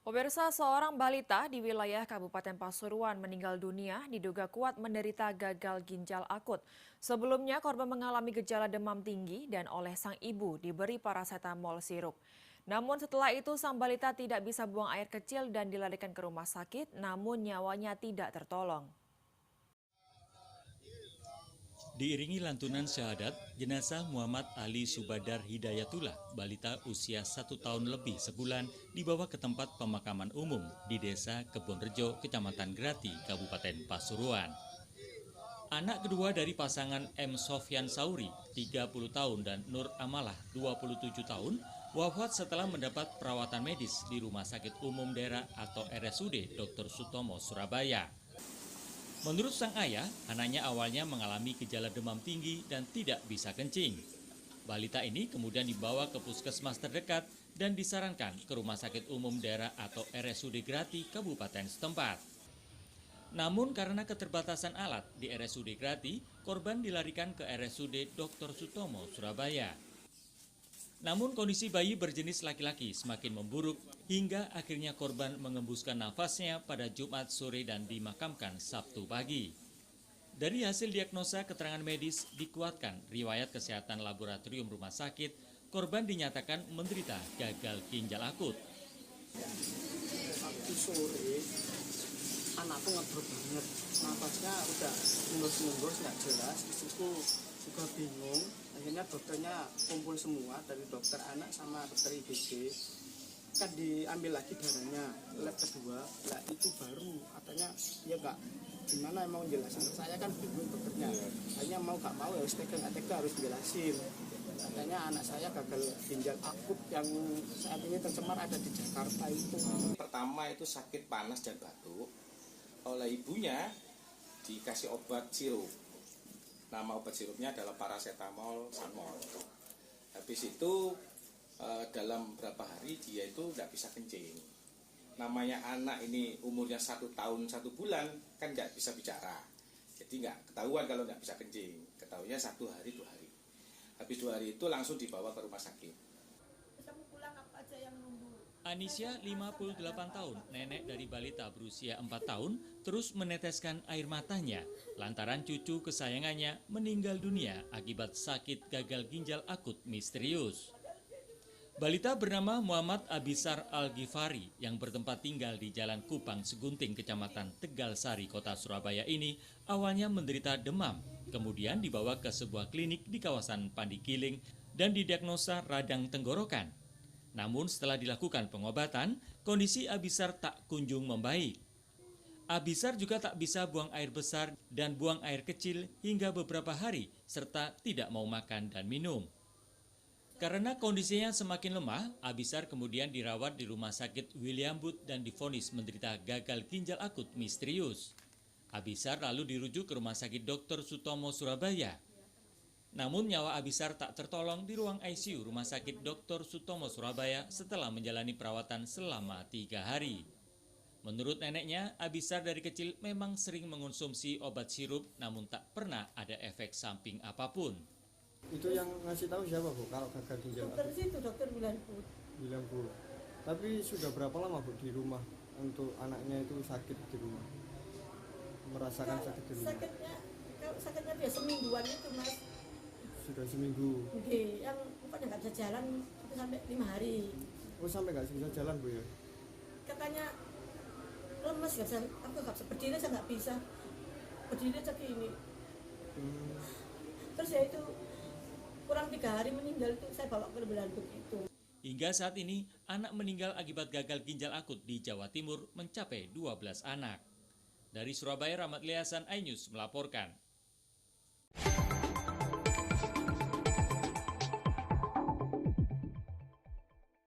Pemirsa, seorang balita di wilayah Kabupaten Pasuruan meninggal dunia diduga kuat menderita gagal ginjal akut. Sebelumnya korban mengalami gejala demam tinggi dan oleh sang ibu diberi paracetamol sirup. Namun setelah itu sang balita tidak bisa buang air kecil dan dilarikan ke rumah sakit, namun nyawanya tidak tertolong. Diiringi lantunan syahadat, jenazah Muhammad Ali Subadar Hidayatullah, balita usia 1 tahun lebih sebulan, dibawa ke tempat pemakaman umum di Desa Kebonrejo, Kecamatan Grati, Kabupaten Pasuruan. Anak kedua dari pasangan M. Sofyan Sauri, 30 tahun, dan Nur Amalah, 27 tahun, wafat setelah mendapat perawatan medis di Rumah Sakit Umum Daerah atau RSUD Dr. Sutomo, Surabaya. Menurut sang ayah, anaknya awalnya mengalami gejala demam tinggi dan tidak bisa kencing. Balita ini kemudian dibawa ke puskesmas terdekat dan disarankan ke Rumah Sakit Umum Daerah atau RSUD Grati, Kabupaten setempat. Namun karena keterbatasan alat di RSUD Grati, korban dilarikan ke RSUD Dr. Sutomo, Surabaya. Namun kondisi bayi berjenis laki-laki semakin memburuk hingga akhirnya korban mengembuskan nafasnya pada Jumat sore dan dimakamkan Sabtu pagi. Dari hasil diagnosa keterangan medis dikuatkan riwayat kesehatan laboratorium rumah sakit, korban dinyatakan menderita gagal ginjal akut. Sabtu sore anakku ngedrop banget, nafasnya udah mundur-mundur nggak jelas. Istriku juga bingung, akhirnya dokternya kumpul semua dari dokter anak sama dokter IBD, kan diambil lagi darahnya lab kedua. Lah itu baru katanya ya nggak gimana, emang jelasin saya kan bingung dokternya, hanya mau nggak mau ya tega harus jelasin. Katanya anak saya gagal ginjal akut yang saat ini tercemar ada di Jakarta itu. Pertama itu sakit panas dan batuk, oleh ibunya dikasih obat sirup. Nama obat sirupnya adalah paracetamol sanmol. Habis itu dalam beberapa hari dia itu nggak bisa kencing. Namanya anak ini umurnya 1 tahun 1 bulan kan nggak bisa bicara. Jadi nggak ketahuan kalau nggak bisa kencing. Ketahuannya 1 hari 2 hari. Habis 2 hari itu langsung dibawa ke rumah sakit. Kamu pulang apa aja yang nunggu? Anisya, 58 tahun, nenek dari balita berusia 4 tahun, terus meneteskan air matanya lantaran cucu kesayangannya meninggal dunia akibat sakit gagal ginjal akut misterius. Balita bernama Muhammad Abisar Al-Ghifari yang bertempat tinggal di Jalan Kupang Segunting, Kecamatan Tegal Sari, Kota Surabaya ini awalnya menderita demam, kemudian dibawa ke sebuah klinik di kawasan Pandigiling dan didiagnosa radang tenggorokan. Namun setelah dilakukan pengobatan, kondisi Abisar tak kunjung membaik. Abisar juga tak bisa buang air besar dan buang air kecil hingga beberapa hari, serta tidak mau makan dan minum. Karena kondisinya semakin lemah, Abisar kemudian dirawat di Rumah Sakit William Booth dan divonis menderita gagal ginjal akut misterius. Abisar lalu dirujuk ke Rumah Sakit Dr. Sutomo, Surabaya. Namun nyawa Abisar tak tertolong di ruang ICU Rumah Sakit Dr. Sutomo, Surabaya setelah menjalani perawatan selama 3 hari. Menurut neneknya, Abisar dari kecil memang sering mengonsumsi obat sirup namun tak pernah ada efek samping apapun. Itu yang ngasih tahu siapa Bu kalau gagal ginjal Dokter akut? situ, dokter Wilanpu. Bilang Bu. Tapi sudah berapa lama Bu di rumah untuk anaknya itu sakit di rumah? Merasakan sakit di rumah? Kalau sakitnya biasa semingguan itu Mas. Sudah seminggu. Oke, yang pokoknya nggak bisa jalan itu sampai 5 hari. Oh sampai nggak bisa jalan Bu ya? Katanya lemes, nggak bisa, aku nggak bisa berdiri, saya nggak bisa berdiri segini. Terus ya itu kurang 3 hari meninggal itu saya bawa ke Wilanpu itu. Hingga saat ini, anak meninggal akibat gagal ginjal akut di Jawa Timur mencapai 12 anak. Dari Surabaya, Rahmat Liasan, iNews melaporkan.